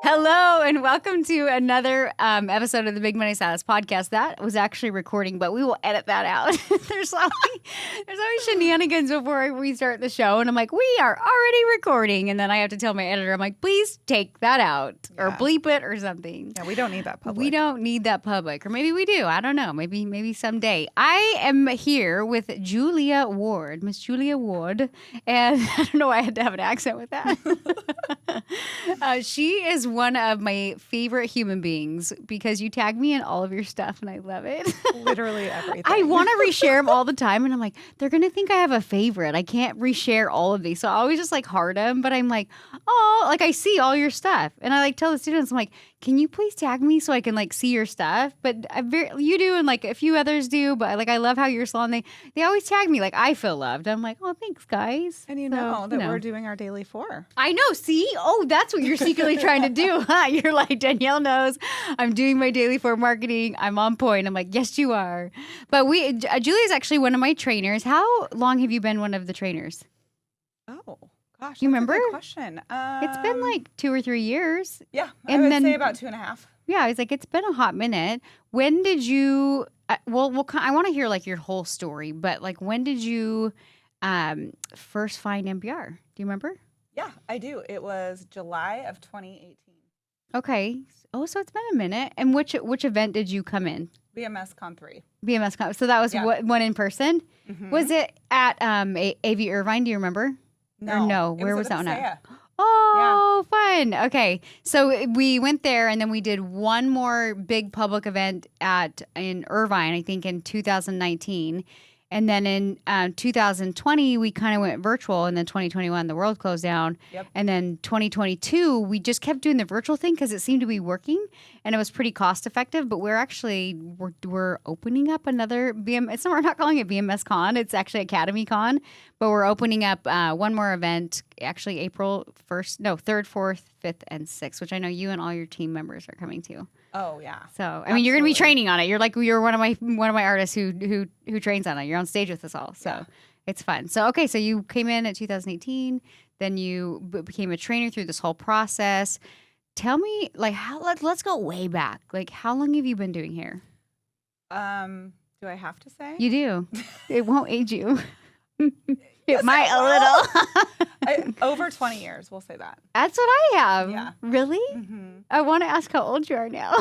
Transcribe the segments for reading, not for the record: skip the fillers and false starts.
Hello and welcome to another episode of the Big Money Status Podcast. That was actually recording, but we will edit that out. There's always shenanigans before we start the show, and I'm like, we are already recording, and then I have to tell my editor, I'm like, please take that out or bleep it or something. Yeah, we don't need that public. We don't need that public, or maybe we do. I don't know. Maybe someday. I am here with Julia Ward, Miss Julia Ward, and I don't know why I had to have an accent with that. She is one of my favorite human beings because you tag me in all of your stuff and I love it. Literally everything. I want to reshare them all the time and I'm like, they're going to think I have a favorite. I can't reshare all of these. So I always just like heart them, but I'm like, oh, like I see all your stuff. And I like tell the students, I'm like, can you please tag me so I can like see your stuff? But you do and like a few others do, but like I love how your salon, they always tag me like I feel loved. I'm like, oh, thanks guys. And you know that we're doing our daily 4. I know. See? Oh, that's what you're secretly trying to do, huh? You're like, Danielle knows I'm doing my daily 4 marketing. I'm on point. I'm like, yes, you are. But Julia's actually one of my trainers. How long have you been one of the trainers? Oh, gosh. You remember? A good question. It's been like 2 or 3 years. Yeah. I would say about 2.5. Yeah. I was like, it's been a hot minute. When did you, I want to hear like your whole story, but like when did you first find NBR? Do you remember? Yeah, I do. It was July of 2018. Okay. Oh, so it's been a minute. And which event did you come in? BMS Con 3. BMS Con. So that was one in person? Mm-hmm. Was it at AV Irvine? Do you remember? No. Or no? Where was that one at? Oh, Oh, yeah. Fun. Okay. So we went there and then we did one more big public event in Irvine, I think in 2019. And then in 2020, we kind of went virtual. And then 2021, the world closed down. Yep. And then 2022, we just kept doing the virtual thing because it seemed to be working. And it was pretty cost effective. But we're opening up another BMS. We're not calling it BMS Con. It's actually Academy Con. But we're opening up one more event, actually April 3rd, 4th, 5th, and 6th, which I know you and all your team members are coming to. Oh yeah. So I mean, you're going to be training on it. You're one of my artists who trains on it. You're on stage with us all, so it's fun. So okay, so you came in at 2018, then you became a trainer through this whole process. Tell me, like, let's go way back. Like, how long have you been doing hair? Do I have to say? You do. It won't age you. Yes, it might a little. Over 20 years, we'll say that. That's what I have. Yeah. Really? Mm-hmm. I want to ask how old you are now.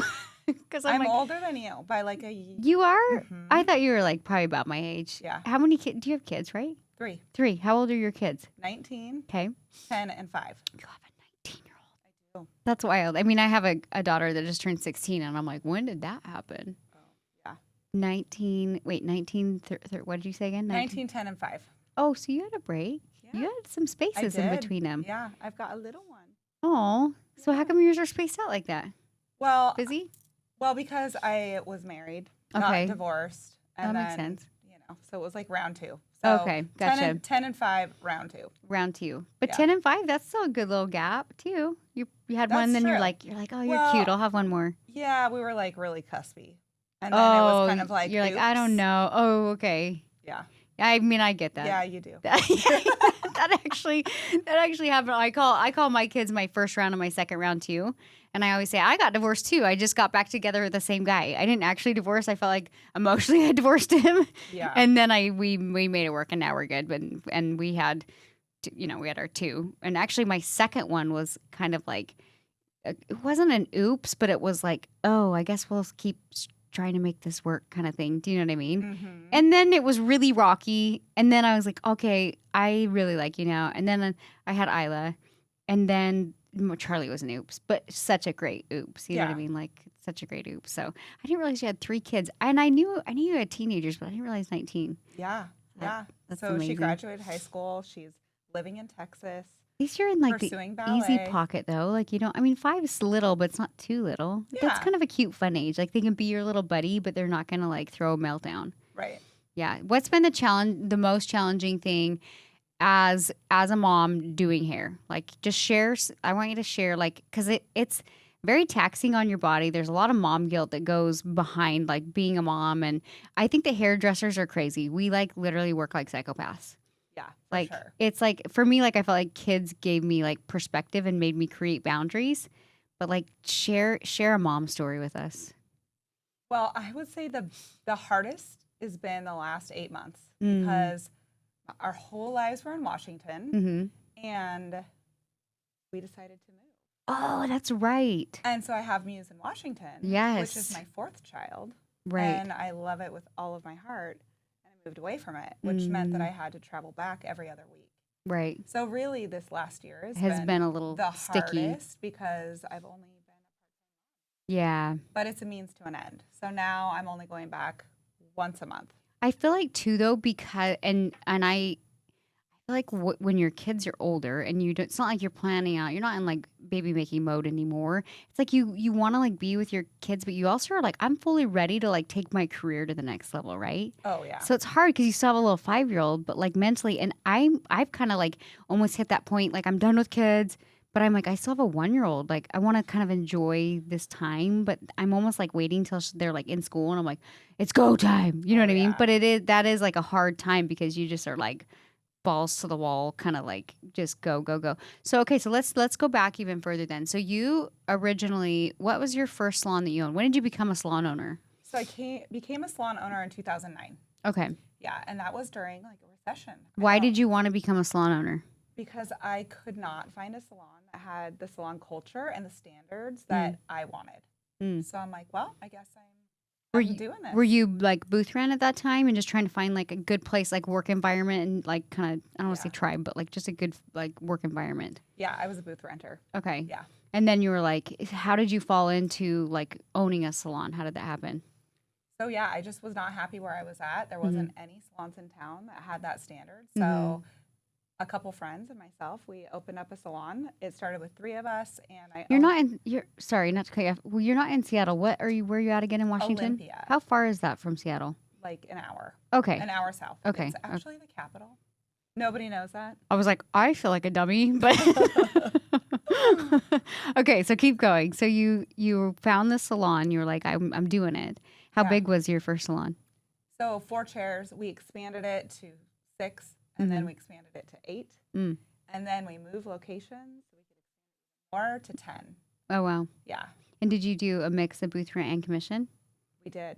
Because I'm like, older than you by like a year. You are? Mm-hmm. I thought you were like probably about my age. Yeah. How many kids? Do you have kids, right? 3. 3. How old are your kids? 19. Okay. 10 and 5. You have a 19-year-old. I do. That's wild. I mean, I have a daughter that just turned 16, and I'm like, when did that happen? Oh, yeah. 19, what did you say again? 19, 10, and 5. Oh, so you had a break. Yeah. You had some spaces in between them. Yeah, I've got a little one. Oh, so how come yours are spaced out like that? Well, busy? Well, because I was married, okay. Not divorced. And that makes sense. So it was like round 2. So okay, gotcha. 10 and 5, round 2. Round 2. But 10 and 5, that's still a good little gap, too. You had one, then you're like, oh, you're cute. I'll have one more. Yeah, we were like really cuspy. And then it was kind of like, you're oops. like, I don't know. Oh, okay. Yeah. I mean, I get that. Yeah, you do. That actually happened. I call my kids my first round and my second round too. And I always say, I got divorced too. I just got back together with the same guy. I didn't actually divorce. I felt like emotionally I divorced him. Yeah. And then we made it work and now we're good. And we had, we had our 2. And actually my second one was kind of like, it wasn't an oops, but it was like, oh, I guess we'll keep trying to make this work kind of thing. Do you know what I mean? Mm-hmm. And then it was really rocky. And then I was like, okay, I really like you now. And then I had Isla. And then Charlie was an oops, but such a great oops. You know what I mean? Like such a great oops. So I didn't realize you had 3 kids. And I knew you had teenagers, but I didn't realize 19. Yeah. That's so amazing. She graduated high school. She's living in Texas. At least you're in like the ballet. Easy pocket though. Like 5 is little, but it's not too little. Yeah. That's kind of a cute, fun age. Like they can be your little buddy, but they're not going to like throw a meltdown. Right. Yeah. What's been the most challenging thing as a mom doing hair? Like just share. I want you to share because it's very taxing on your body. There's a lot of mom guilt that goes behind like being a mom. And I think the hairdressers are crazy. We like literally work like psychopaths. Yeah, like sure. It's like for me, like I felt like kids gave me like perspective and made me create boundaries. But like share a mom story with us. Well, I would say the hardest has been the last 8 months Mm. because our whole lives were in Washington and we decided to move. Oh, that's right. And so I have Muse in Washington, Yes. which is my 4th child. Right. And I love it with all of my heart. And I moved away from it, which meant that I had to travel back every other week. Right. So really this last year has been a little the sticky. hardest because I've only been Yeah. but it's a means to an end. So now I'm only going back once a month. I feel like too though, because and I feel like when your kids are older and you don't, it's not like you're planning out, you're not in like baby making mode anymore. It's like you want to like be with your kids, but you also are like, I'm fully ready to like take my career to the next level, right? Oh yeah. So it's hard because you still have a little 5-year-old, but like mentally, and I've kind of like almost hit that point, like I'm done with kids. But I'm like, I still have a 1-year-old. Like, I want to kind of enjoy this time, but I'm almost like waiting till they're like in school, and I'm like, it's go time. You know what I mean? But that is like a hard time because you just are like balls to the wall, kind of like just go. So okay, so let's go back even further then. So you originally, what was your first salon that you owned? When did you become a salon owner? So I became a salon owner in 2009. Okay. Yeah, and that was during like a recession. Why did you want to become a salon owner? Because I could not find a salon that had the salon culture and the standards that I wanted. So I'm like, well, I guess I'm doing this. Were you like booth ran at that time and just trying to find like a good place, like work environment and like kind of, I don't want to say tribe, but like just a good like work environment? Yeah, I was a booth renter. Okay. Yeah. And then you were like, how did you fall into like owning a salon? How did that happen? So yeah, I just was not happy where I was at. There wasn't any salons in town that had that standard. So a couple friends and myself, we opened up a salon. It started with 3 of us, and Sorry, not to cut you off. Well, you're not in Seattle. Where are you at again in Washington? Olympia. How far is that from Seattle? Like an hour. Okay. An hour south. Okay. It's actually the capital. Nobody knows that. I was like, I feel like a dummy, but okay. So keep going. So you found the salon. You were like, I'm doing it. How big was your first salon? So 4 chairs. We expanded it to 6. And then we expanded it to 8. And then we moved locations. So we could expand more to 10. Oh, wow. Yeah. And did you do a mix of booth rent and commission? We did.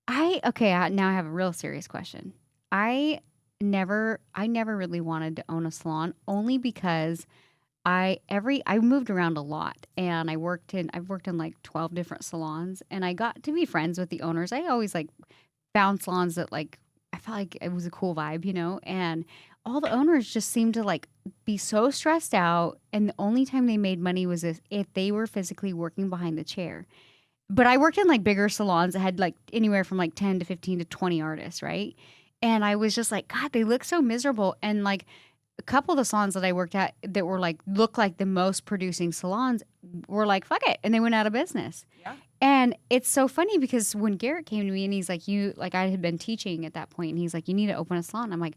Now I have a real serious question. I never really wanted to own a salon only because I moved around a lot and I've worked in like 12 different salons and I got to be friends with the owners. I always like found salons that like I felt like it was a cool vibe, you know, and all the owners just seemed to like be so stressed out. And the only time they made money was if they were physically working behind the chair. But I worked in like bigger salons that had like anywhere from like 10 to 15 to 20 artists, right? And I was just like, God, they look so miserable. And like a couple of the salons that I worked at that were like, look like the most producing salons were like, fuck it. And they went out of business. Yeah. And it's so funny because when Garrett came to me and he's like, I had been teaching at that point and he's like, you need to open a salon. I'm like,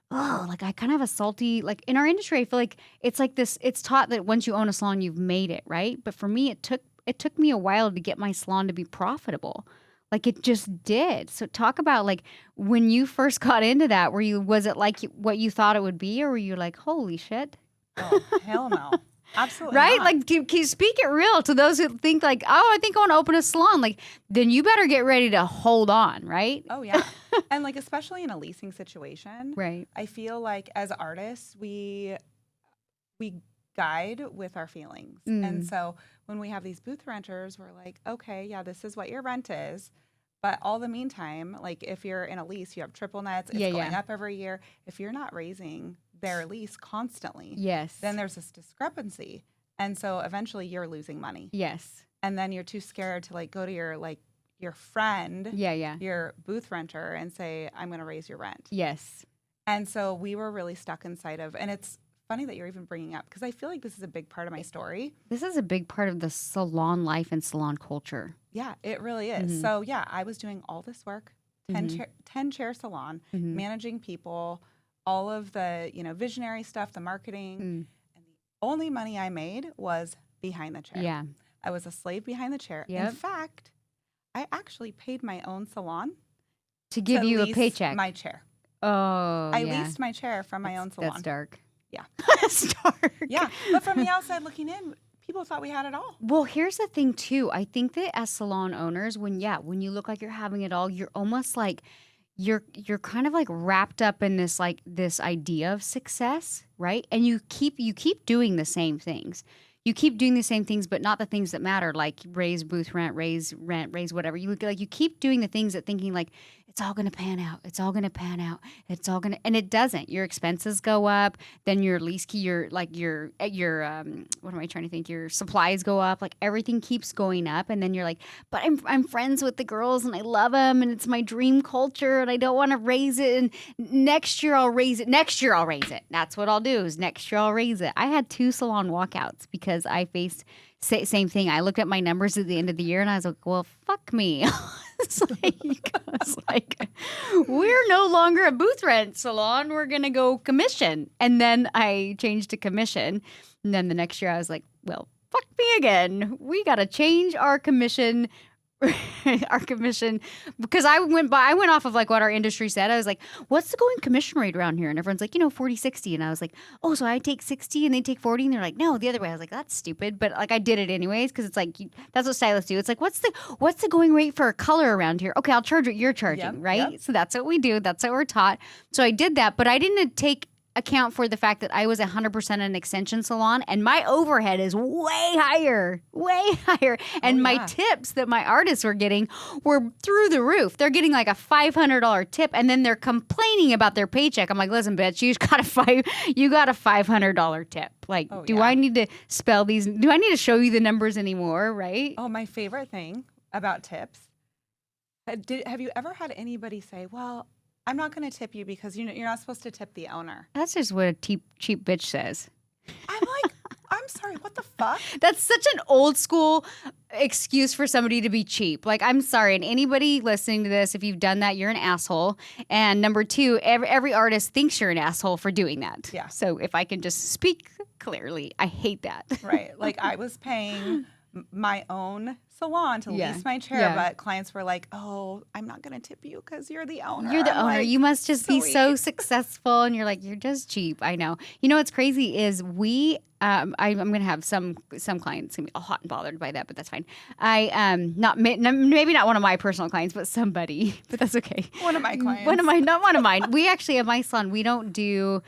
oh, like I kind of have a salty, like in our industry, I feel like it's like this, it's taught that once you own a salon, you've made it, right? But for me, it took me a while to get my salon to be profitable. Like it just did. So talk about like when you first got into that, was it like what you thought it would be or were you like, holy shit? Oh, hell no. Absolutely right? not. Like, can you speak it real to those who think like, oh, I think I want to open a salon? Like, then you better get ready to hold on, right? Oh, yeah. And like, especially in a leasing situation, right? I feel like as artists, we guide with our feelings. And so when we have these booth renters, we're like, okay, yeah, this is what your rent is. But all the meantime, like if you're in a lease, you have triple nets, it's going up every year. If you're not raising their lease constantly, then there's this discrepancy. And so eventually you're losing money. Yes. And then you're too scared to like go to your friend, your booth renter and say, I'm going to raise your rent. Yes. And so we were really stuck inside of, and it's funny that you're even bringing up because I feel like this is a big part of my story. This is a big part of the salon life and salon culture. Yeah, it really is. So yeah, I was doing all this work, 10 chair salon, managing people, all of the, visionary stuff, the marketing. And the only money I made was behind the chair. Yeah. I was a slave behind the chair. Yep. In fact, I actually paid my own salon to give you a lease paycheck. My chair. Oh, I leased my chair from my own salon. That's dark. Yeah. That's dark. Yeah. But from the outside looking in, people thought we had it all. Well, here's the thing too. I think that as salon owners, when you look like you're having it all, you're almost like you're kind of like wrapped up in this idea of success, right? And you keep doing the same things. You keep doing the same things, but not the things that matter, like raise booth rent, raise whatever. You keep doing the things that thinking like it's all going to pan out. It's all going to pan out. It's all going to, and it doesn't. Your expenses go up. Then your lease key, what am I trying to think? Your supplies go up. Like everything keeps going up. And then you're like, but I'm friends with the girls and I love them and it's my dream culture and I don't want to raise it. And next year I'll raise it. That's what I'll do is next year I'll raise it. I had 2 salon walkouts because I faced same thing. I looked at my numbers at the end of the year and I was like, well, fuck me. It's like, we're no longer a booth rent salon. We're going to go commission. And then I changed to commission. And then the next year I was like, well, fuck me again. We got to change our commission because I went off of like what our industry said. I was like, what's the going commission rate around here? And everyone's like, 40, 60. And I was like, oh, so I take 60 and they take 40. And they're like, no, the other way. I was like, that's stupid. But like I did it anyways because it's like, that's what stylists do. It's like, what's the going rate for a color around here? Okay, I'll charge what you're charging, right? Yep. So that's what we do. That's what we're taught. So I did that, but I didn't take account for the fact that I was 100% an extension salon and my overhead is way higher. And my tips that my artists were getting were through the roof. They're getting like a $500 tip and then they're complaining about their paycheck. I'm like, listen, bitch, you got a $500 tip. Like, do I need to spell these? Do I need to show you the numbers anymore? Right? Oh, my favorite thing about tips. Have you ever had anybody say, well, I'm not going to tip you because you're not supposed to tip the owner? That's just what a cheap bitch says. I'm like, I'm sorry, what the fuck? That's such an old school excuse for somebody to be cheap. Like, I'm sorry. And anybody listening to this, if you've done that, you're an asshole. And number 2, every artist thinks you're an asshole for doing that. Yeah. So if I can just speak clearly, I hate that. Right. Like I was paying my own salon to lease my chair, but clients were like, oh, I'm not going to tip you because you're the owner. You're the owner. Like, you must just be so successful. And you're like, you're just cheap. I know. You know what's crazy is I'm going to have some clients going to be hot and bothered by that, but that's fine. Maybe not one of my personal clients, but somebody, but that's okay. One of my clients. Not one of mine. We actually at my salon, we don't do,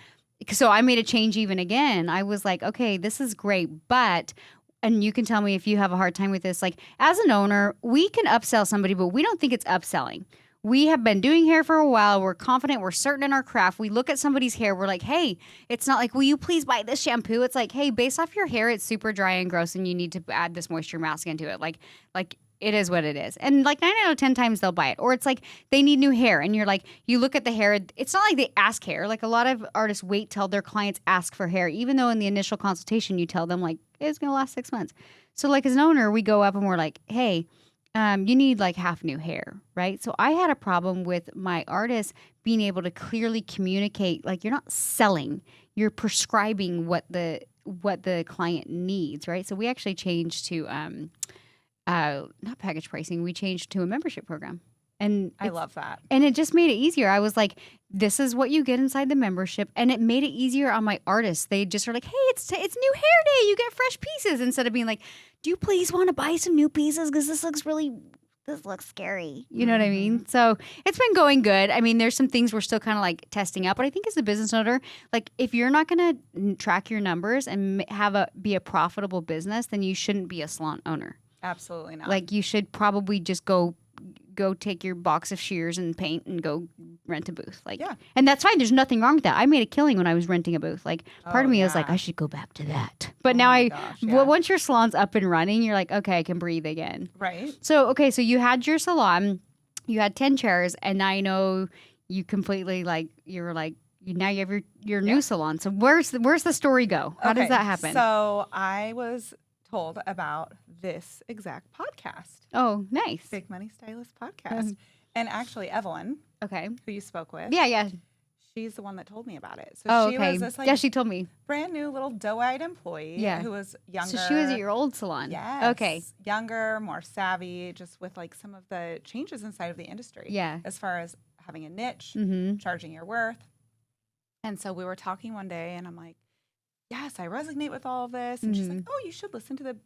so I made a change even again. I was like, okay, this is great, but and you can tell me if you have a hard time with this. Like, as an owner, we can upsell somebody, but we don't think it's upselling. We have been doing hair for a while. We're confident. We're certain in our craft. We look at somebody's hair. We're like, hey, it's not like, will you please buy this shampoo? It's like, hey, based off your hair, it's super dry and gross, and you need to add this moisture mask into it. Like it is what it is. And like 9 out of 10 times they'll buy it. Or it's like they need new hair. And you're like, you look at the hair. It's not like they ask hair. Like a lot of artists wait till their clients ask for hair, even though in the initial consultation you tell them like, it's going to last 6 months. So like as an owner, we go up and we're like, hey, you need like half new hair, right? So I had a problem with my artists being able to clearly communicate. Like you're not selling, you're prescribing what the client needs, right? So we actually changed to not package pricing. We changed to a membership program. And I love that. And it just made it easier. I was like, this is what you get inside the membership. And it made it easier on my artists. They just are like, hey, it's new hair day. You get fresh pieces. Instead of being like, do you please want to buy some new pieces? Because this looks scary. You know what I mean? So it's been going good. I mean, there's some things we're still kind of like testing out. But I think as a business owner, like if you're not going to track your numbers and be a profitable business, then you shouldn't be a salon owner. Absolutely not. Like you should probably just go take your box of shears and paint and go rent a booth. Like, and that's fine. There's nothing wrong with that. I made a killing when I was renting a booth. Like part of me is like, I should go back to that. But now once your salon's up and running, you're like, okay, I can breathe again. Right. So, okay. So you had your salon, you had 10 chairs, and now I know you completely now you have your new salon. So where's the story go? How does that happen? So I was told about this exact podcast. Oh, nice. Big Money Stylist Podcast. And actually, Evelyn, who you spoke with. Yeah. She's the one that told me about it. So she was this she told me. Brand new little doe-eyed employee who was younger. So she was at your old salon. Yes. Okay. Younger, more savvy, just with like some of the changes inside of the industry. Yeah. As far as having a niche, charging your worth. And so we were talking one day and I'm like, yes, I resonate with all of this. And she's like, oh, you should listen to the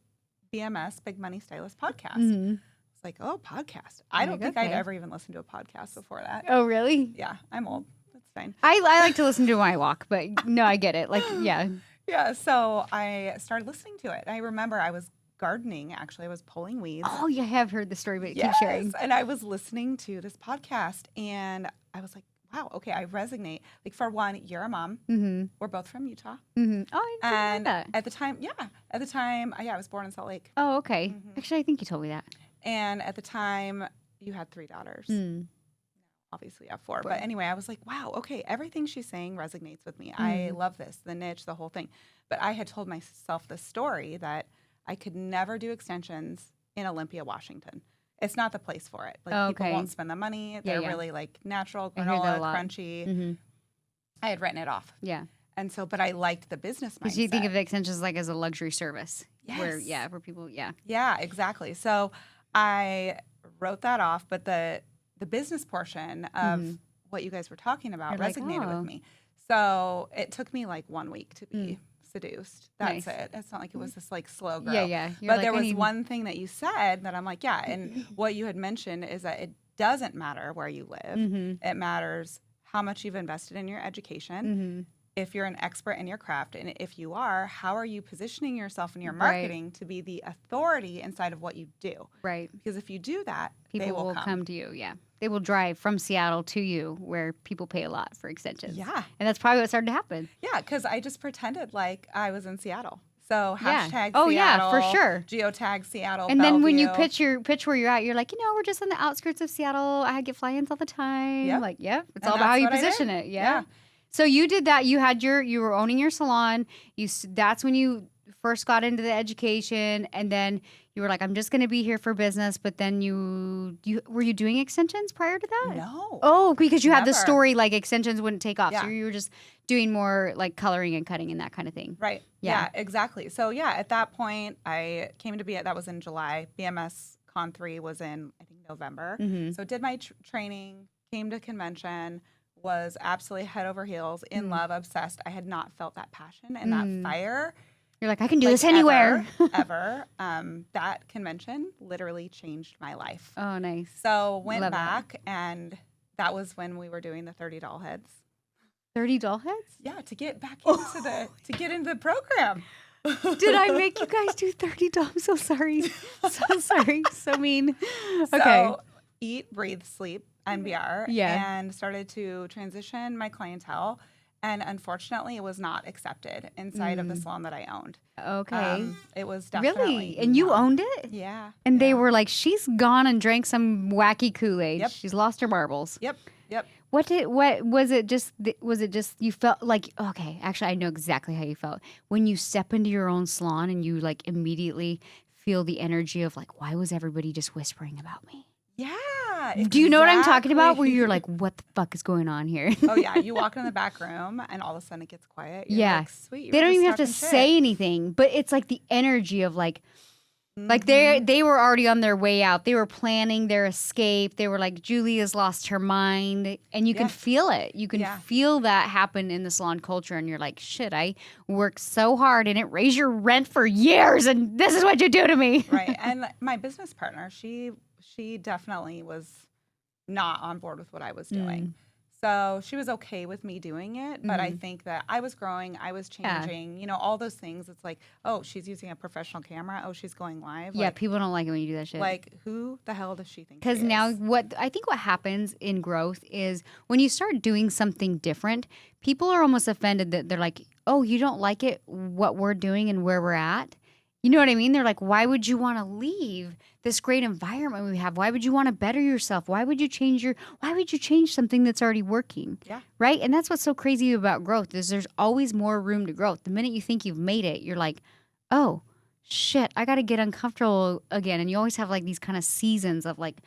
BMS Big Money Stylist podcast. It's like, oh, podcast. I don't think I'd ever even listened to a podcast before that. Oh, really? Yeah, I'm old. That's fine. I like to listen to my walk, but no, I get it. Like, yeah. Yeah, so I started listening to it. I remember I was gardening, actually. I was pulling weeds. Oh, yeah, I have heard the story, but keep sharing. And I was listening to this podcast, and I was like, wow, okay, I resonate. Like, for one, you're a mom. We're both from Utah. Oh, I didn't know that. At the time, I was born in Salt Lake. Oh, okay. Actually, I think you told me that. And at the time, you had 3 daughters. Obviously, you have 4. But anyway, I was like, wow, okay, everything she's saying resonates with me. I love this, the niche, the whole thing. But I had told myself this story that I could never do extensions in Olympia, Washington. It's not the place for it. Like, people won't spend the money. They're really, like, natural, granola, crunchy. I had written it off. Yeah. And so, but I liked the business mindset. Because you think of extensions like as a luxury service. Yes. Where people, Yeah, exactly. So I wrote that off, but the business portion of what you guys were talking about resonated with me. So it took me like 1 week to be seduced. That's it. It's not like it was this like slow grow. Yeah. But like, there was one thing that you said that I'm like, yeah. And what you had mentioned is that it doesn't matter where you live. It matters how much you've invested in your education. If you're an expert in your craft, and if you are, how are you positioning yourself in your marketing to be the authority inside of what you do? Right. Because if you do that, people they will come to you. Yeah. They will drive from Seattle to you, where people pay a lot for extensions. Yeah. And that's probably what started to happen. Yeah, because I just pretended like I was in Seattle. So hashtag Seattle, yeah, for sure. Geotag Seattle. And Bellevue. then when you pitch where you're at, you're like, we're just on the outskirts of Seattle. I get fly-ins all the time. Yep. Like, it's all about how you position it. Yeah. So you did that. You were owning your salon. That's when you first got into the education, and then you were like, I'm just going to be here for business. But then were you doing extensions prior to that? No. Oh, because you had the Never. story like extensions wouldn't take off. Yeah. So you were just doing more like coloring and cutting and that kind of thing. Right. Yeah, exactly. So at that point, I came to that was in July. BMS Con 3 was in, I think, November. So did my training, came to convention, was absolutely head over heels, in love, obsessed. I had not felt that passion and that fire. You're like, I can do this anywhere. Ever. That convention literally changed my life. Oh, nice. So went back, and that was when we were doing the 30 doll heads. 30 doll heads? Yeah, to get back into the program. Did I make you guys do 30 dolls? I'm so sorry. So sorry. So mean. Okay. So eat, breathe, sleep, NBR. Yeah. And started to transition my clientele. And unfortunately, it was not accepted inside of the salon that I owned. Okay. It was definitely really? And you owned it? Yeah. And they were like, she's gone and drank some wacky Kool-Aid. Yep. She's lost her marbles. Yep. What was it just you felt like, okay, actually I know exactly how you felt. When you step into your own salon and you like immediately feel the energy of like, why was everybody just whispering about me? Yeah. Do you know what I'm talking about? Where you're like, what the fuck is going on here? Oh, yeah. You walk in the back room and all of a sudden it gets quiet. You're like, sweet. They don't even have to say anything, but it's like the energy of like they were already on their way out. They were planning their escape. They were like, Julia's lost her mind. And you can feel it. You can feel that happen in the salon culture. And you're like, shit, I worked so hard and it raised your rent for years. And this is what you do to me. Right. And my business partner, she definitely was not on board with what I was doing. So she was okay with me doing it, but I think that I was growing, I was changing, all those things. It's like, oh, she's using a professional camera. Oh, she's going live. Yeah, people don't like it when you do that shit. Like, who the hell does she think? Because now what happens in growth is when you start doing something different, people are almost offended that they're like, oh, you don't like it, what we're doing and where we're at? You know what I mean? They're like, why would you want to leave this great environment we have? Why would you want to better yourself? Why would you change something that's already working? Yeah. Right? And that's what's so crazy about growth is there's always more room to grow. The minute you think you've made it, you're like, oh, shit, I got to get uncomfortable again. And you always have like these kind of seasons of like,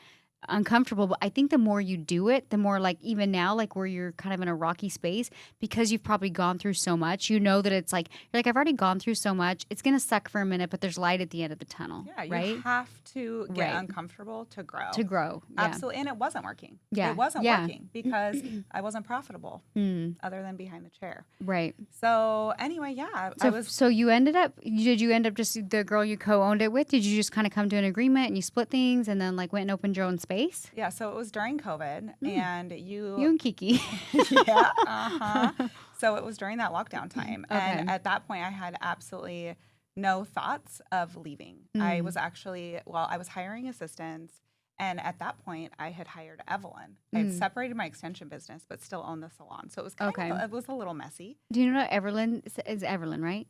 uncomfortable, but I think the more you do it, the more like even now, like where you're kind of in a rocky space because you've probably gone through so much, you know that it's like, you're like, I've already gone through so much. It's going to suck for a minute, but there's light at the end of the tunnel. Yeah, right? You have to get uncomfortable to grow. To grow. Yeah. Absolutely. And it wasn't working. Yeah. It wasn't working because I wasn't profitable other than behind the chair. Right. So anyway, yeah. So you ended up, did you end up just the girl you co-owned it with? Did you just kind of come to an agreement and you split things and then like went and opened your own space? Yeah, so it was during COVID, and You and Kiki. Yeah, So it was during that lockdown time, and at that point, I had absolutely no thoughts of leaving. I was actually, I was hiring assistants, and at that point, I had hired Evelyn. I had separated my extension business, but still owned the salon. So it was it was a little messy. Do you know what Evelyn is? Evelyn, right?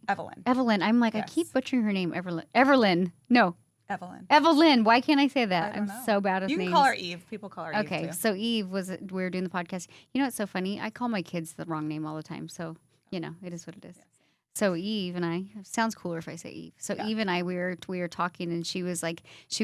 Evelyn. I'm like, Yes. I keep butchering her name. Evelyn. No. Evelyn. Why can't I say that? I'm so bad with names. You can call her Eve. People call her Eve, Okay, too. so Eve we were doing the podcast. You know what's so funny? I call my kids the wrong name all the time. So, you know, it is what it is. Yeah. So Eve and I, it sounds cooler if I say Eve. So Eve and I, we were talking, and she was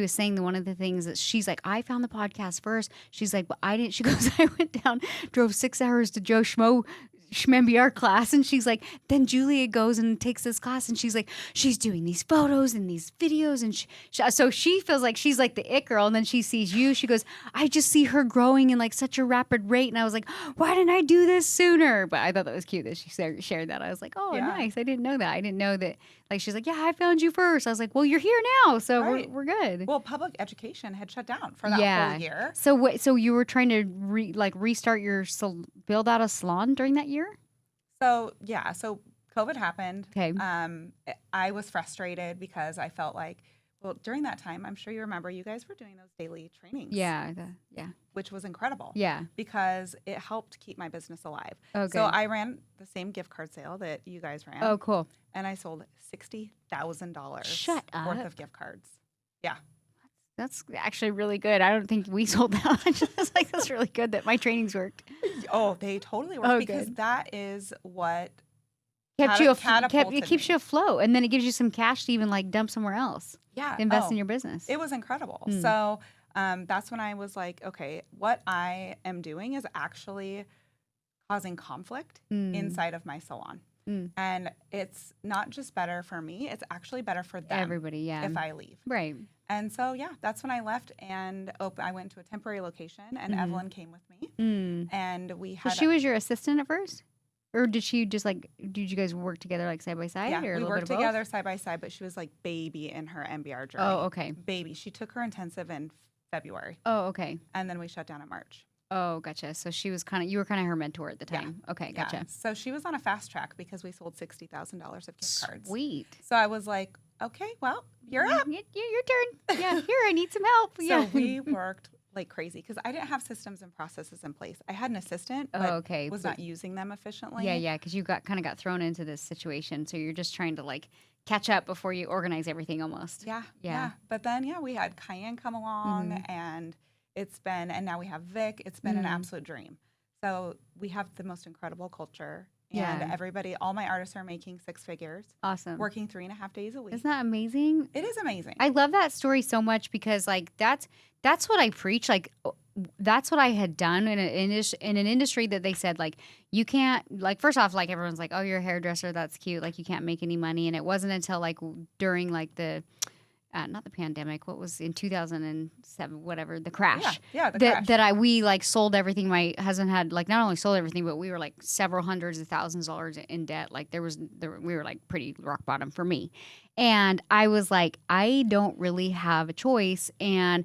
saying that one of the things that she's like, I found the podcast first. She's like, but I didn't. She goes, I went down, drove 6 hours to Joe Schmo NBR class, and she's like, then Julia goes and takes this class, and she's like, she's doing these photos and these videos, and so she feels like she's like the it girl, and then she sees you, she goes, I just see her growing in like such a rapid rate, and I was like, why didn't I do this sooner? But I thought that was cute that she shared that. I was like, oh, nice. I didn't know that. I didn't know that. Like, she's like, yeah, I found you first. I was like, well, you're here now, so we're good. Well, public education had shut down for that whole year. So you were trying to restart build out a salon during that year? So COVID happened. Okay. I was frustrated because I felt like, well, during that time, I'm sure you remember, you guys were doing those daily trainings. Yeah. Which was incredible. Yeah. Because it helped keep my business alive. Oh, good. So I ran the same gift card sale that you guys ran. Oh, cool. And I sold $60,000 Shut up. worth of gift cards. Yeah. That's actually really good. I don't think we sold that. I just was like, that's really good that my trainings worked. Oh, they totally worked because that is what it keeps you afloat, and then it gives you some cash to even like dump somewhere else. Yeah, invest in your business. It was incredible. So that's when I was like, okay, what I am doing is actually causing conflict inside of my salon. And it's not just better for me, it's actually better for them. Everybody, if I leave. Right. And so, that's when I left and I went to a temporary location, and Evelyn came with me. And we had... So she was your assistant at first? Or did she just did you guys work together like side by side? Yeah, or we worked together side by side, but she was like baby in her NBR journey. Oh, okay. Baby. She took her intensive in February. Oh, okay. And then we shut down in March. Oh, gotcha. So she was you were kind of her mentor at the time. Yeah. Okay, gotcha. Yeah. So she was on a fast track because we sold $60,000 of gift cards. Sweet. So I was like, okay, well, you're up. Your turn. Yeah, here, I need some help. So we worked like crazy because I didn't have systems and processes in place. I had an assistant, but was not using them efficiently. Yeah, because you got thrown into this situation. So you're just trying to like catch up before you organize everything almost. Yeah. But then, we had Cayenne come along, and and now we have Vic. It's been an absolute dream. So we have the most incredible culture. And everybody, all my artists are making 6 figures. Awesome. Working 3.5 days a week. Isn't that amazing? It is amazing. I love that story so much because like that's what I preach. Like that's what I had done in an industry that they said like you can't, like, first off, like everyone's like, oh, you're a hairdresser, that's cute, like you can't make any money. And it wasn't until like during like the not the pandemic, what was in 2007, whatever, the crash. The crash. That we like sold everything. My husband had like not only sold everything, but we were like several hundreds of thousands of dollars in debt. Like we were like pretty rock bottom for me. And I was like, I don't really have a choice. And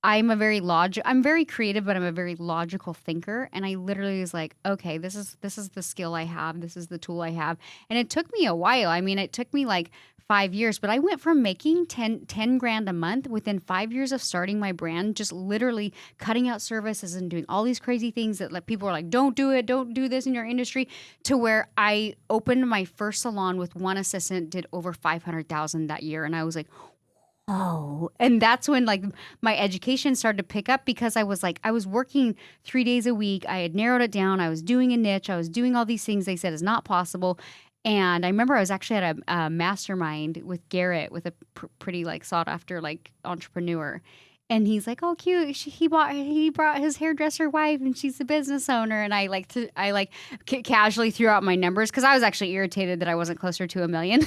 I'm very creative, but I'm a very logical thinker. And I literally was like, okay, this is the skill I have. This is the tool I have. And it took me a while. I mean, it took me like 5 years, but I went from making 10 grand a month within 5 years of starting my brand, just literally cutting out services and doing all these crazy things that like people are like, don't do it, don't do this in your industry, to where I opened my first salon with one assistant, did over 500,000 that year. And I was like, oh, and that's when like my education started to pick up because I was working 3 days a week. I had narrowed it down. I was doing a niche. I was doing all these things they said is not possible. And I remember I was actually at a mastermind with Garrett, with a pretty like sought after like entrepreneur. And he's like, "Oh, cute! He brought his hairdresser wife, and she's a business owner." And I casually threw out my numbers because I was actually irritated that I wasn't closer to $1 million.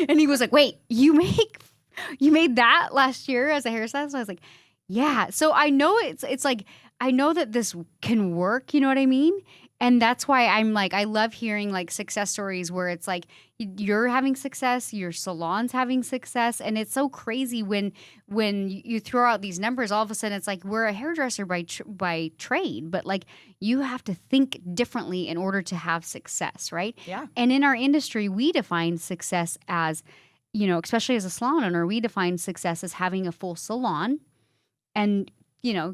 And he was like, "Wait, you made that last year as a hairstylist?" I was like, "Yeah." So I know it's like I know that this can work. You know what I mean? And that's why I'm like, I love hearing like success stories where it's like you're having success, your salon's having success. And it's so crazy when you throw out these numbers, all of a sudden it's like we're a hairdresser by trade, but like you have to think differently in order to have success, right? Yeah. And in our industry, we define success as, especially as a salon owner, we define success as having a full salon and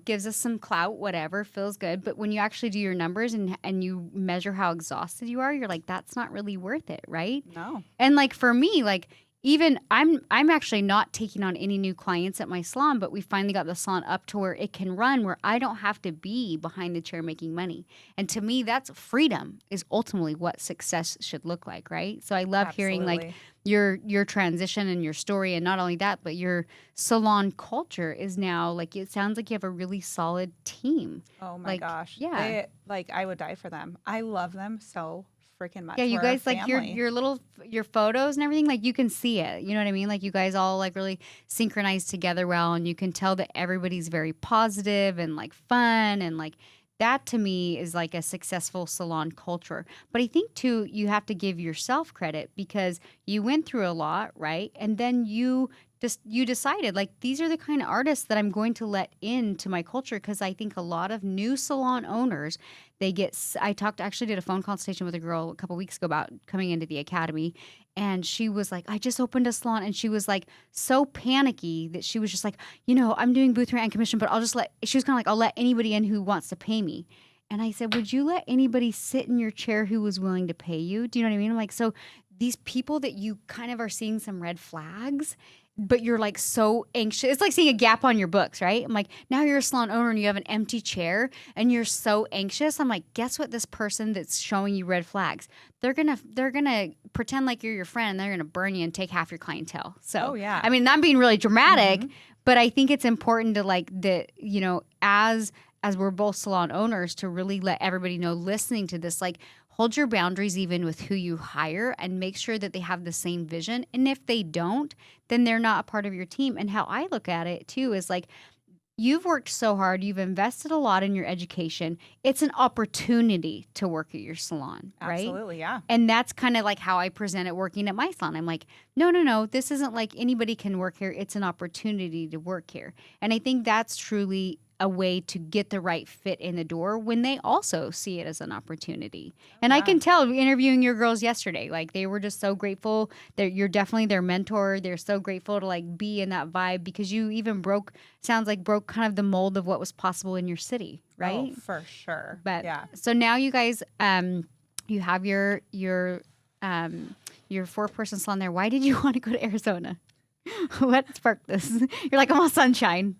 gives us some clout, whatever, feels good. But when you actually do your numbers and you measure how exhausted you are, you're like, that's not really worth it, right? No. And like for me, like even I'm actually not taking on any new clients at my salon, but we finally got the salon up to where it can run, where I don't have to be behind the chair making money. And to me, that's freedom is ultimately what success should look like, right? So I love hearing like your transition and your story. And not only that, but your salon culture is now like, it sounds like you have a really solid team. Oh my gosh. Yeah. I would die for them. I love them so freaking much. Yeah, you We're guys a like your photos and everything, like you can see it. You know what I mean? Like you guys all like really synchronize together well, and you can tell that everybody's very positive and like fun, and like that to me is like a successful salon culture. But I think too, you have to give yourself credit because you went through a lot, right? And then you decided like these are the kind of artists that I'm going to let into my culture, because I think a lot of new salon owners, I actually did a phone consultation with a girl a couple weeks ago about coming into the academy, and she was like, I just opened a salon, and she was like so panicky that she was just like, I'm doing booth rent and commission, but she was kind of like, I'll let anybody in who wants to pay me. And I said, would you let anybody sit in your chair who was willing to pay you? Do you know what I mean? I'm like, so these people that you kind of are seeing some red flags, but you're like so anxious. It's like seeing a gap on your books, right? I'm like, now you're a salon owner and you have an empty chair and you're so anxious. I'm like, guess what? This person that's showing you red flags, they're gonna pretend like you're your friend, and they're gonna burn you and take half your clientele. So, yeah. I mean, I'm being really dramatic, but I think it's important to like as we're both salon owners, to really let everybody know listening to this, like, hold your boundaries even with who you hire, and make sure that they have the same vision. And if they don't, then they're not a part of your team. And how I look at it too is like, you've worked so hard, you've invested a lot in your education. It's an opportunity to work at your salon, right? Absolutely, yeah. And that's kind of like how I present it working at my salon. I'm like, no, this isn't like anybody can work here. It's an opportunity to work here. And I think that's truly a way to get the right fit in the door when they also see it as an opportunity. And I can tell interviewing your girls yesterday, like they were just so grateful that you're definitely their mentor. They're so grateful to like be in that vibe, because you even broke kind of the mold of what was possible in your city, right? Oh, for sure. But yeah. So now you guys, you have your 4-person salon there. Why did you want to go to Arizona? What sparked this? You're like, I'm all sunshine.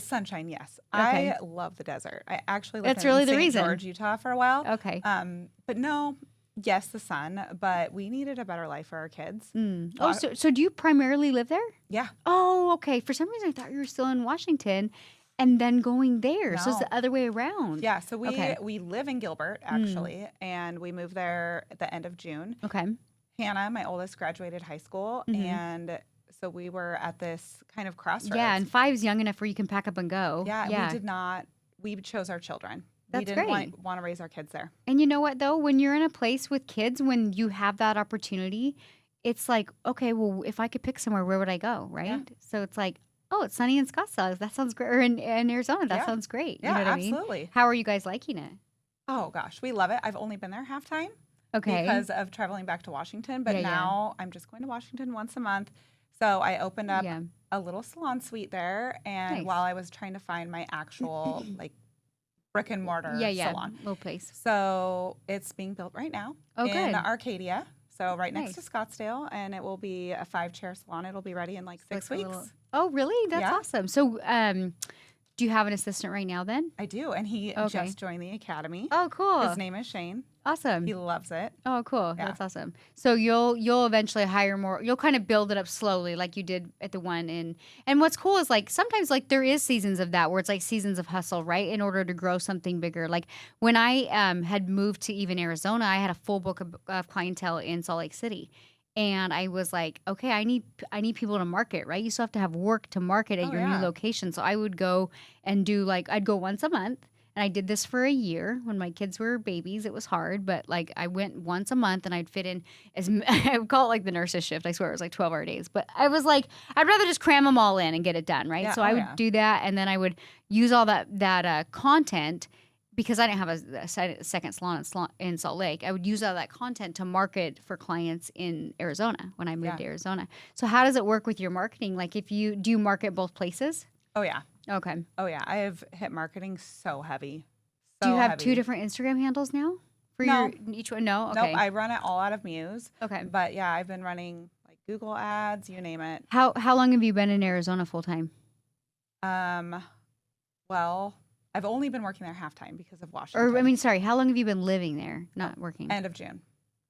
Sunshine, yes. Okay. I love the desert. I actually lived That's really the in St. reason. George, Utah for a while. Okay. But no, yes, the sun, but we needed a better life for our kids. Oh, so do you primarily live there? Yeah. Oh, okay. For some reason, I thought you were still in Washington and then going there. No. So it's the other way around. Yeah. So we live in Gilbert, actually, and we moved there at the end of June. Okay. Hannah, my oldest, graduated high school, and so we were at this kind of crossroads. Yeah, and 5's young enough where you can pack up and go. Yeah. We did not. We chose our children. That's we didn't great. want to raise our kids there. And you know what, though? When you're in a place with kids, when you have that opportunity, it's like, okay, well, if I could pick somewhere, where would I go, right? Yeah. So it's like, oh, it's sunny in Scottsdale. That sounds great. Or in Arizona. That sounds great. Yeah, you know what absolutely. I mean? How are you guys liking it? Oh, gosh. We love it. I've only been there half time. Okay. Because of traveling back to Washington. But now I'm just going to Washington once a month. So I opened up a little salon suite there. And while I was trying to find my actual like brick and mortar salon. Little place. So it's being built right now in Arcadia. So right next to Scottsdale. And it will be a 5-chair salon. It'll be ready in like 6 weeks. Oh, really? That's awesome. So do you have an assistant right now then? I do. And he just joined the academy. Oh, cool. His name is Shane. Awesome. He loves it. Oh, cool. Yeah. That's awesome. So you'll eventually hire more. You'll kind of build it up slowly like you did at the one in. And what's cool is like sometimes like there is seasons of that where it's like seasons of hustle, right? In order to grow something bigger. Like when I had moved to even Arizona, I had a full book of clientele in Salt Lake City. And I was like, okay, I need people to market, right? You still have to have work to market at your new location. So I would go and do like I'd go once a month. And I did this for a year when my kids were babies. It was hard, but like I went once a month and I'd fit in I would call it like the nurse's shift. I swear it was like 12-hour days. But I was like, I'd rather just cram them all in and get it done, right? Yeah. So I would do that, and then I would use all that content because I didn't have a second salon in Salt Lake. I would use all that content to market for clients in Arizona when I moved to Arizona. So how does it work with your marketing? Like do you market both places? Oh, yeah. Okay. Oh, yeah. I have hit marketing so heavy. Do you have two different Instagram handles now for each one? No? Okay. Nope. I run it all out of Muse. Okay. But yeah, I've been running like Google ads, you name it. How long have you been in Arizona full time? Well, I've only been working there half time because of Washington. How long have you been living there, not working? End of June.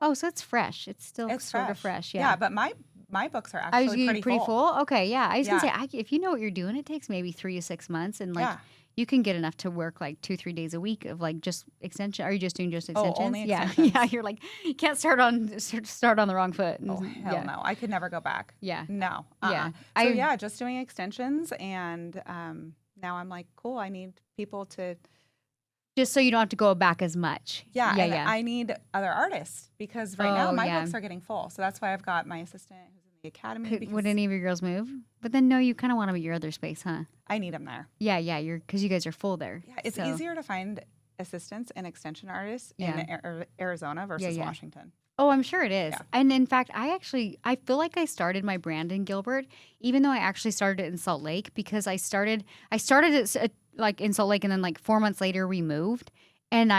Oh, so it's fresh. It's still sort of fresh. Yeah. Yeah, but my books are actually pretty full. Okay, yeah. I was gonna say, if you know what you're doing, it takes maybe 3 to 6 months, and like you can get enough to work like 2-3 days a week of like just extension. Are you just doing just extensions? Oh, only extensions. Yeah. You're like you can't start on the wrong foot. Oh hell no! I could never go back. Yeah. No. Yeah. So just doing extensions, and now I'm like, cool. I need people to. Just so you don't have to go back as much. Yeah. I need other artists because right now my books are getting full. So that's why I've got my assistant who's in the academy. Would any of your girls move? But then no, you kind of want them at your other space, huh? I need them there. Yeah. Because you guys are full there. Yeah, it's easier to find assistants and extension artists in Arizona versus Washington. Oh, I'm sure it is. Yeah. And in fact, I feel like I started my brand in Gilbert, even though I actually started it in Salt Lake, because I started it like in Salt Lake, and then like 4 months later we moved, and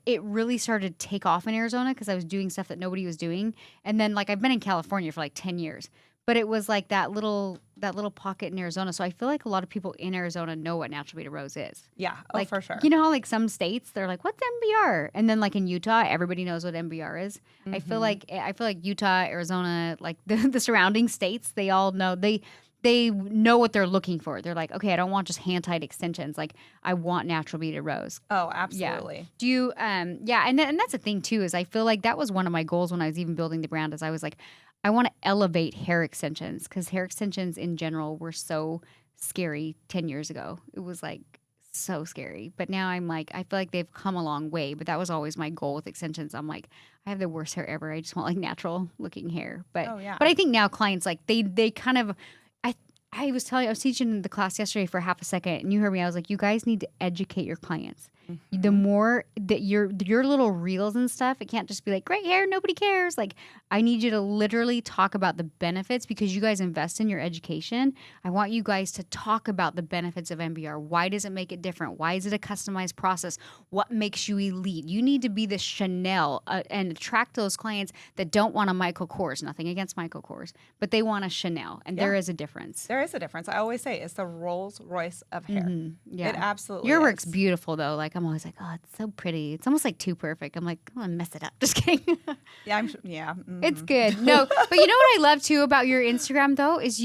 it really started to take off in Arizona because I was doing stuff that nobody was doing. And then like I've been in California for like 10 years, but it was like that little pocket in Arizona. So I feel like a lot of people in Arizona know what Natural Beta Rose is. Yeah, like, for sure. You know how like some states they're like, what's NBR? And then like in Utah, everybody knows what NBR is. Mm-hmm. I feel like Utah, Arizona, like the surrounding states, they all know they know what they're looking for. They're like, okay, I don't want just hand-tied extensions. Like, I want Natural Beta Rose. Oh, absolutely. Yeah. Do you, and that's the thing too, is I feel like that was one of my goals when I was even building the brand, is I was like, I want to elevate hair extensions, because hair extensions in general were so scary 10 years ago. It was like so scary. But now I'm like, I feel like they've come a long way, but that was always my goal with extensions. I'm like, I have the worst hair ever. I just want like natural looking hair. But, but I think now clients, like they kind of, I was teaching the class yesterday for half a second, and you heard me. I was like, you guys need to educate your clients. Mm-hmm. The more that your little reels and stuff, it can't just be like, great hair, nobody cares. Like, I need you to literally talk about the benefits, because you guys invest in your education. I want you guys to talk about the benefits of NBR. Why does it make it different? Why is it a customized process? What makes you elite? You need to be the Chanel and attract those clients that don't want a Michael Kors. Nothing against Michael Kors, but they want a Chanel, and there is a difference. There is a difference. I always say it's the Rolls Royce of hair. Mm-hmm. Yeah. It absolutely Your is. work's beautiful, though. Like, I'm always like, oh, it's so pretty. It's almost like too perfect. I'm like, I'm going to mess it up. Just kidding. Yeah. Mm-hmm. It's good. No, but you know what I love, too, about your Instagram, though, is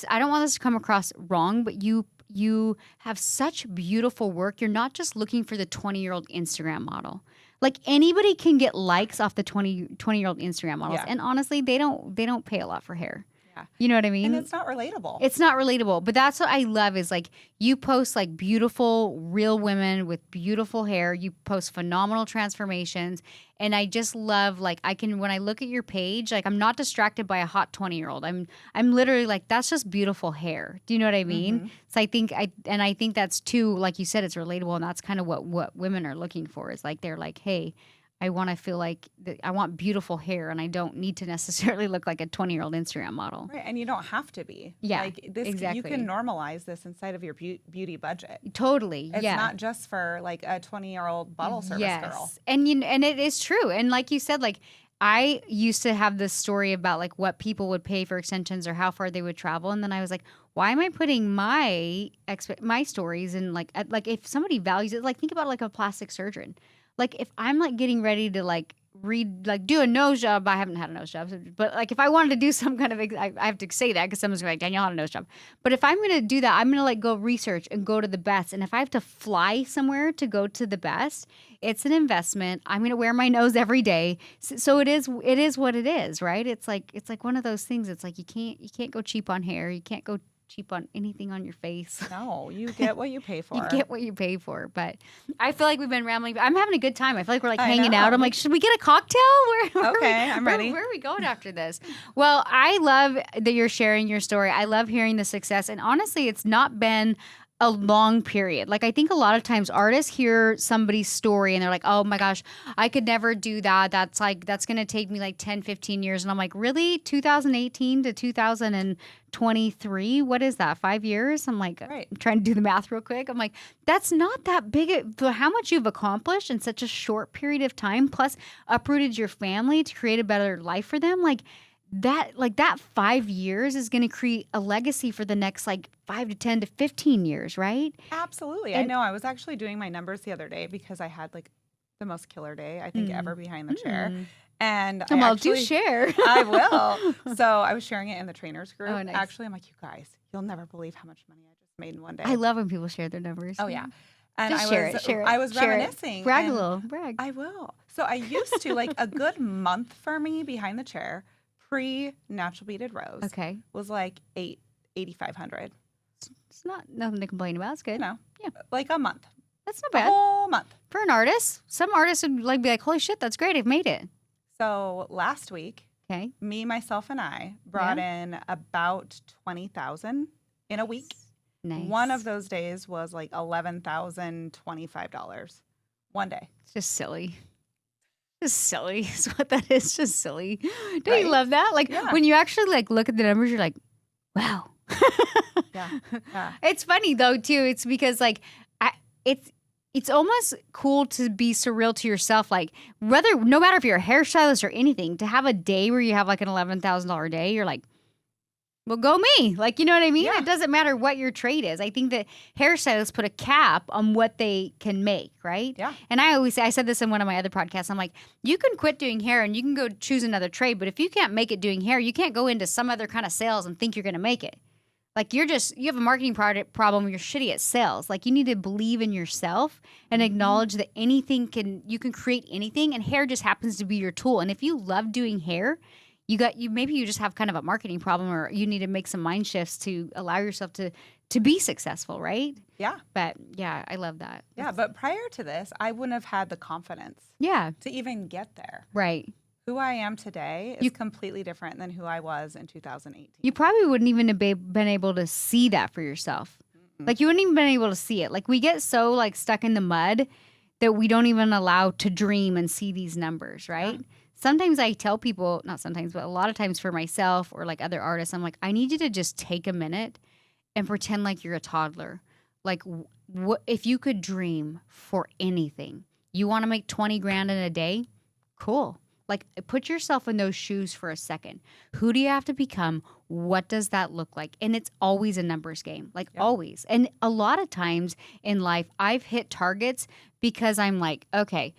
I don't want this to come across wrong, but you have such beautiful work. You're not just looking for the 20-year-old Instagram model. Like, anybody can get likes off the 20-year-old Instagram models. Yeah. And honestly, they don't pay a lot for hair. You know what I mean? And it's not relatable. It's not relatable. But that's what I love, is like you post like beautiful, real women with beautiful hair. You post phenomenal transformations. And I just love, like, when I look at your page, like, I'm not distracted by a hot 20-year-old. I'm literally like, that's just beautiful hair. Do you know what I mean? Mm-hmm. So I think that's too, like you said, it's relatable. And that's kind of what women are looking for, is like, they're like, hey, I want to feel like I want beautiful hair, and I don't need to necessarily look like a 20-year-old Instagram model. Right, and you don't have to be. Yeah, like this, exactly. You can normalize this inside of your beauty budget. Totally, it's not just for like a 20-year-old bottle service girl. And it is true. And like you said, like I used to have this story about like what people would pay for extensions or how far they would travel, and then I was like, why am I putting my stories in like if somebody values it, like think about like a plastic surgeon. like if I'm like getting ready to like do a nose job, I haven't had a nose job, but like if I wanted to do some kind of, I have to say that because someone's gonna be like, Danielle had a nose job. But if I'm gonna do that, I'm gonna like go research and go to the best. And if I have to fly somewhere to go to the best, it's an investment. I'm gonna wear my nose every day. So it is what it is, right? It's like one of those things. It's like you can't go cheap on hair. You can't go cheap on anything on your face. No, you get what you pay for. You get what you pay for. But I feel like we've been rambling. I'm having a good time. I feel like we're like I hanging know. out. I'm like, should we get a cocktail? Okay, I'm ready. Where are we going after this? Well, I love that you're sharing your story. I love hearing the success. And honestly, it's not been a long period. Like I think a lot of times artists hear somebody's story and they're like, oh my gosh, I could never do that. That's going to take me like 10, 15 years. And I'm like, really? 2018 to 2023? What is that? 5 years? I'm like, Right. I'm trying to do the math real quick. I'm like, that's not that big for how much you've accomplished in such a short period of time, plus uprooted your family to create a better life for them. Like that 5 years is going to create a legacy for the next like 5 to 10 to 15 years, right? Absolutely. I know. I was actually doing my numbers the other day because I had like the most killer day I think ever behind the chair. And do share. I will. So I was sharing it in the trainers group. Oh, nice. Actually, I'm like, you guys, you'll never believe how much money I just made in one day. I love when people share their numbers. Oh yeah. And Just share it. I was share reminiscing. it. Brag a and little. Brag. I will. So I used to like a good month for me behind the chair, pre-natural beaded rose. Okay. Was like $8,500. It's not nothing to complain about. It's good. You know, Yeah. like a month. That's not A bad. whole month. For an artist, some artists would like be like, holy shit, that's great. I've made it. So last week, Okay. me, myself, and I brought in about $20,000 in a week. Nice. One of those days was like $11,025 one day. It's just silly. Just silly is what that is. Just silly. Don't Right? you love that? Like Yeah. when you actually like look at the numbers, you're like, wow. Yeah. Yeah. It's funny though too. It's because like it's almost cool to be surreal to yourself. Like no matter if you're a hairstylist or anything, to have a day where you have like an $11,000 day, you're like, well, go me. Like, you know what I mean? Yeah. It doesn't matter what your trade is. I think that hairstylists put a cap on what they can make, right? Yeah. And I said this in one of my other podcasts. I'm like, you can quit doing hair and you can go choose another trade. But if you can't make it doing hair, you can't go into some other kind of sales and think you're going to make it. Like you have a marketing problem. You're shitty at sales. Like you need to believe in yourself and acknowledge that you can create anything, and hair just happens to be your tool. And if you love doing hair, maybe you just have kind of a marketing problem, or you need to make some mind shifts to allow yourself to be successful, right? Yeah. But yeah, I love that. Yeah. But prior to this, I wouldn't have had the confidence Yeah. to even get there. Right. Who I am today is completely different than who I was in 2018. You probably wouldn't even have been able to see that for yourself. Like you wouldn't even been able to see it. Like we get so like stuck in the mud that we don't even allow to dream and see these numbers, right? Yeah. Sometimes I tell people, not sometimes, but a lot of times for myself or like other artists, I'm like, I need you to just take a minute and pretend like you're a toddler. Like what if you could dream for anything? You want to make 20 grand in a day? Cool. Like, put yourself in those shoes for a second. Who do you have to become? What does that look like? And it's always a numbers game, like always. And a lot of times in life, I've hit targets because I'm like, okay,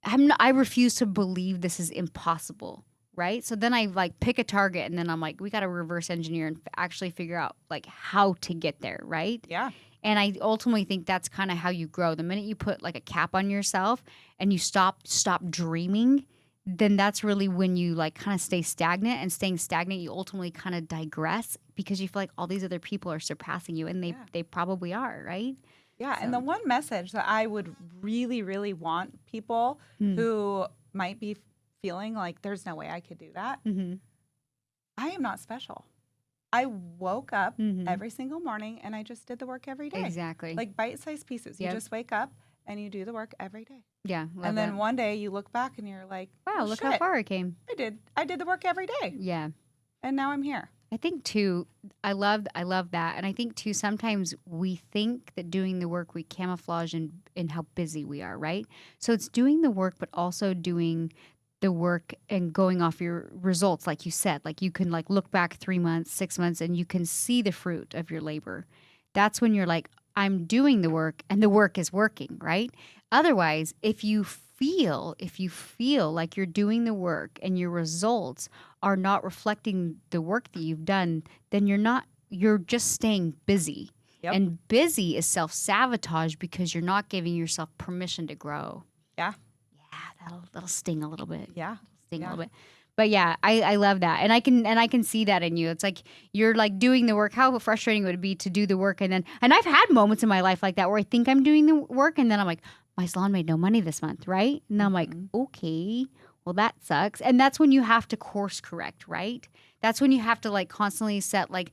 I refuse to believe this is impossible, right? So then I like pick a target and then I'm like, we got to reverse engineer and actually figure out like how to get there, right? Yeah. And I ultimately think that's kind of how you grow. The minute you put like a cap on yourself and you stop dreaming, then that's really when you like kind of stay stagnant, and staying stagnant, you ultimately kind of digress because you feel like all these other people are surpassing you, and they probably are, right? Yeah. And the one message that I would really, really want people who might be feeling like there's no way I could do that. Mm-hmm. I am not special. I woke up every single morning and I just did the work every day. Exactly. Like bite-sized pieces. You just wake up and you do the work every day. Yeah. And then one day you look back and you're like, wow, look how far I came. I did the work every day. Yeah. And now I'm here. I think too, I love that. And I think too, sometimes we think that doing the work, we camouflage in how busy we are, right? So it's doing the work, but also doing the work and going off your results, like you said. Like you can like look back 3 months, 6 months, and you can see the fruit of your labor. That's when you're like, I'm doing the work and the work is working, right? Otherwise, if you you feel like you're doing the work and your results are not reflecting the work that you've done, then you're just staying busy. Yep. And busy is self-sabotage because you're not giving yourself permission to grow. Yeah. Yeah, that'll sting a little bit. Yeah. A little bit. But yeah, I love that. And I can see that in you. It's like you're like doing the work. How frustrating would it be to do the work and I've had moments in my life like that where I think I'm doing the work and then I'm like, my salon made no money this month, right? And I'm like, okay, well that sucks. And that's when you have to course correct, right? That's when you have to like constantly set like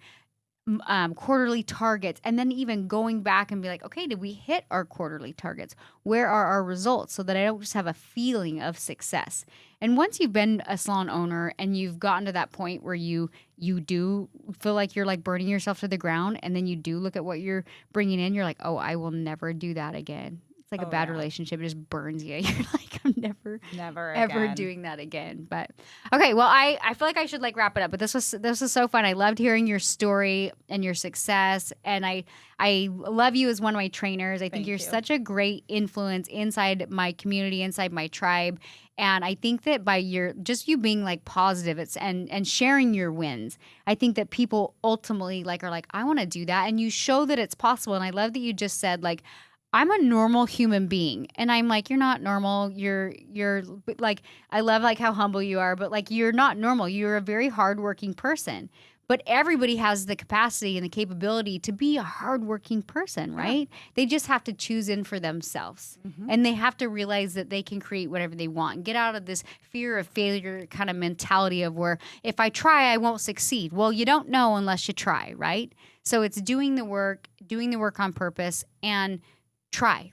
quarterly targets, and then even going back and be like, okay, did we hit our quarterly targets? Where are our results? So that I don't just have a feeling of success. And once you've been a salon owner and you've gotten to that point where you do feel like you're like burning yourself to the ground, and then you do look at what you're bringing in, you're like, oh, I will never do that again. It's like a bad relationship. It just burns you. You're like, I'm never ever doing that again. But okay, well, I feel like I should like wrap it up. But this was so fun. I loved hearing your story and your success. And I love you as one of my trainers. I think you're such a great influence inside my community, inside my tribe. And I think that by you being like positive and sharing your wins, I think that people ultimately like are like, I want to do that. And you show that it's possible. And I love that you just said like, I'm a normal human being. And I'm like, you're not normal. You're like, I love like how humble you are, but like, you're not normal. You're a very hardworking person. But everybody has the capacity and the capability to be a hardworking person, right? Yeah. They just have to choose in for themselves. And they have to realize that they can create whatever they want and get out of this fear of failure kind of mentality of where if I try, I won't succeed. Well, you don't know unless you try, right? So it's doing the work on purpose, and try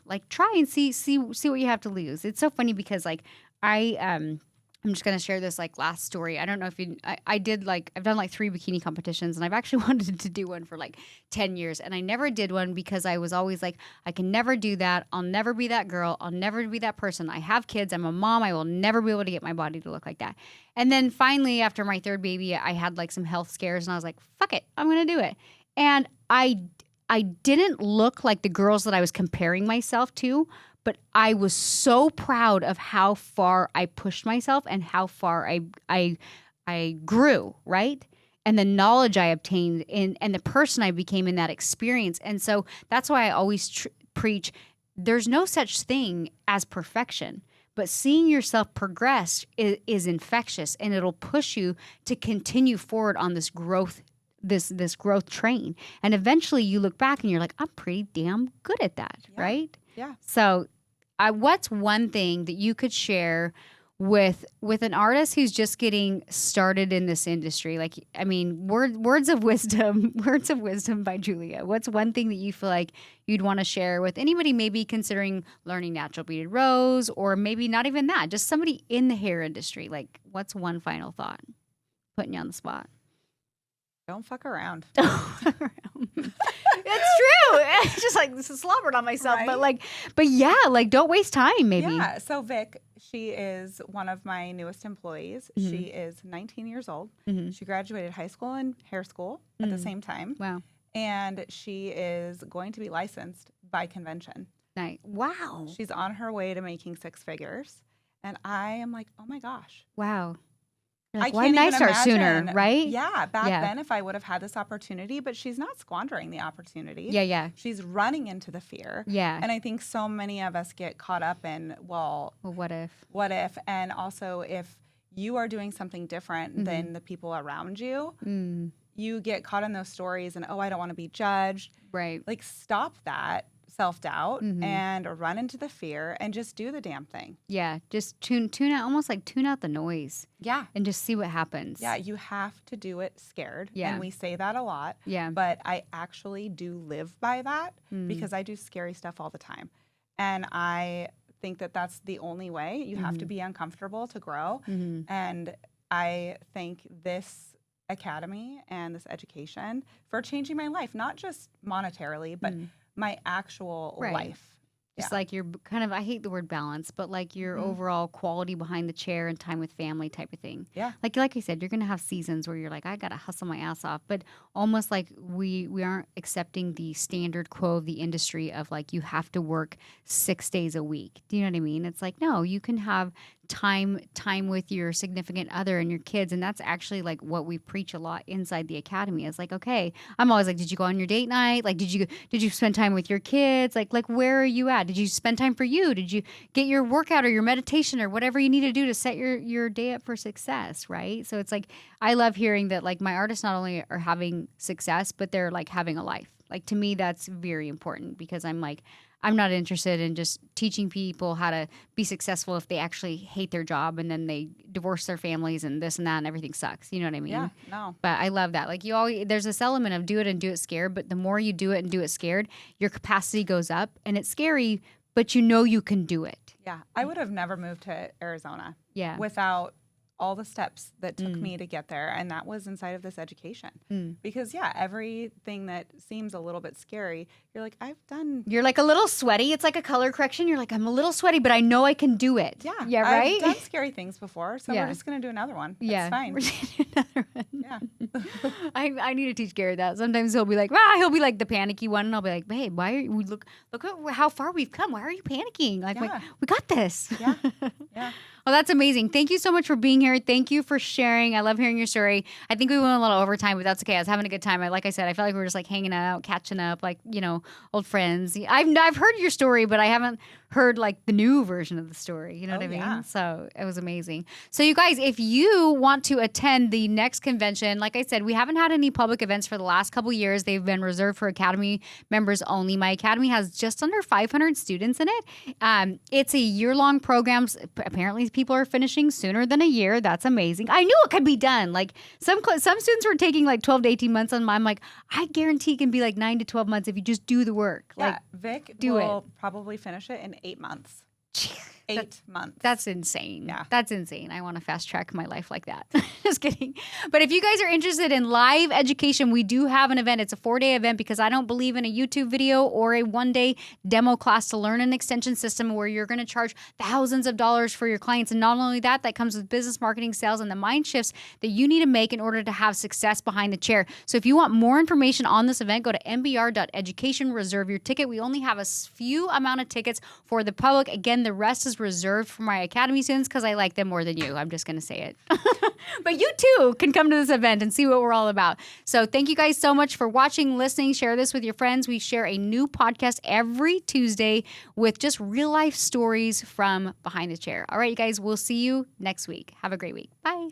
and see what you have to lose. It's so funny because like I'm just going to share this like last story. I don't know if I've done like 3 bikini competitions, and I've actually wanted to do one for like 10 years. And I never did one because I was always like, I can never do that. I'll never be that girl. I'll never be that person. I have kids. I'm a mom. I will never be able to get my body to look like that. And then finally, after my 3rd baby, I had like some health scares, and I was like, fuck it, I'm going to do it. And I didn't look like the girls that I was comparing myself to, but I was so proud of how far I pushed myself and how far I grew, right? And the knowledge I obtained and the person I became in that experience. And so that's why I always preach, there's no such thing as perfection, but seeing yourself progress is infectious, and it'll push you to continue forward on this growth this growth train. And eventually you look back and you're like, I'm pretty damn good at that, right? Yeah. So what's one thing that you could share with an artist who's just getting started in this industry? Like, I mean, words of wisdom by Julia. What's one thing that you feel like you'd want to share with anybody maybe considering learning natural beaded rose, or maybe not even that, just somebody in the hair industry? Like, what's one final thought? Putting you on the spot. Don't fuck around. It's true. It's just like, this is slobbered on myself, right? but yeah, like don't waste time maybe. Yeah. So Vic, she is one of my newest employees. She is 19 years old. She graduated high school and hair school at the same time. Wow. And she is going to be licensed by convention. Nice. Wow. She's on her way to making 6 figures. And I am like, oh my gosh. Wow. Like, why didn't I start sooner, right? Yeah, back then if I would have had this opportunity, but she's not squandering the opportunity. Yeah. She's running into the fear. Yeah. And I think so many of us get caught up in, well, what if? What if? And also if you are doing something different than the people around you, you get caught in those stories and, oh, I don't want to be judged. Right. Like, stop that self-doubt and run into the fear and just do the damn thing. Yeah, just tune out, almost like tune out the noise. Yeah. And just see what happens. Yeah, you have to do it scared. Yeah. And we say that a lot. Yeah. But I actually do live by that because I do scary stuff all the time. And I think that that's the only way. You have to be uncomfortable to grow. And I thank this academy and this education for changing my life, not just monetarily, but my actual life. Just like your kind of, I hate the word balance, but like your overall quality behind the chair and time with family type of thing. Yeah. Like I said, you're going to have seasons where you're like, I got to hustle my ass off. But almost like we aren't accepting the standard quo of the industry of like, you have to work 6 days a week. Do you know what I mean? It's like, no, you can have time with your significant other and your kids. And that's actually like what we preach a lot inside the academy is like, okay, I'm always like, did you go on your date night? Like, did you spend time with your kids? Like where are you at? Did you spend time for you? Did you get your workout or your meditation or whatever you need to do to set your day up for success? Right. So it's like, I love hearing that like my artists not only are having success, but they're like having a life. Like to me, that's very important because I'm like, I'm not interested in just teaching people how to be successful if they actually hate their job and then they divorce their families and this and that and everything sucks. You know what I mean? Yeah, no. But I love that. Like there's this element of do it and do it scared, but the more you do it and do it scared, your capacity goes up and it's scary, but you know you can do it. Yeah. I would have never moved to Arizona without all the steps that took me to get there. And that was inside of this education. Because, everything that seems a little bit scary, you're like, You're like a little sweaty. It's like a color correction. You're like, I'm a little sweaty, but I know I can do it. Yeah. Yeah, right? I've done scary things before, so we're just going to do another one. It's fine. We're going to do another one. Yeah. I need to teach Gary that. Sometimes he'll be like, he'll be like the panicky one. And I'll be like, babe, why are you, look at how far we've come. Why are you panicking? Like, we got this. Yeah. Yeah. Well, that's amazing. Thank you so much for being here. Thank you for sharing. I love hearing your story. I think we went a little overtime, but that's okay. I was having a good time. Like I said, I felt like we were just like hanging out, catching up, like, old friends. I've heard your story, but I haven't heard like the new version of the story. You know what I mean? Yeah. So it was amazing. So you guys, if you want to attend the next convention, like I said, we haven't had any public events for the last couple years. They've been reserved for Academy members only. My Academy has just under 500 students in it. It's a year-long program. Apparently people are finishing sooner than a year. That's amazing. I knew it could be done. Like some students were taking like 12 to 18 months on mine. I'm like, I guarantee it can be like 9 to 12 months if you just do the work. Yeah, like, Vic will probably finish it in 8 months. 8 months. That's insane. Yeah. That's insane. I want to fast track my life like that. Just kidding. But if you guys are interested in live education, we do have an event. It's a 4-day event because I don't believe in a YouTube video or a 1-day demo class to learn an extension system where you're going to charge thousands of dollars for your clients. And not only that comes with business, marketing, sales, and the mind shifts that you need to make in order to have success behind the chair. So if you want more information on this event, go to nbr.education, reserve your ticket. We only have a few amount of tickets for the public. Again, the rest is reserved for my Academy students because I like them more than you. I'm just going to say it. But you too can come to this event and see what we're all about. So thank you guys so much for watching, listening. Share this with your friends. We share a new podcast every Tuesday with just real life stories from behind the chair. All right, you guys, we'll see you next week. Have a great week. Bye.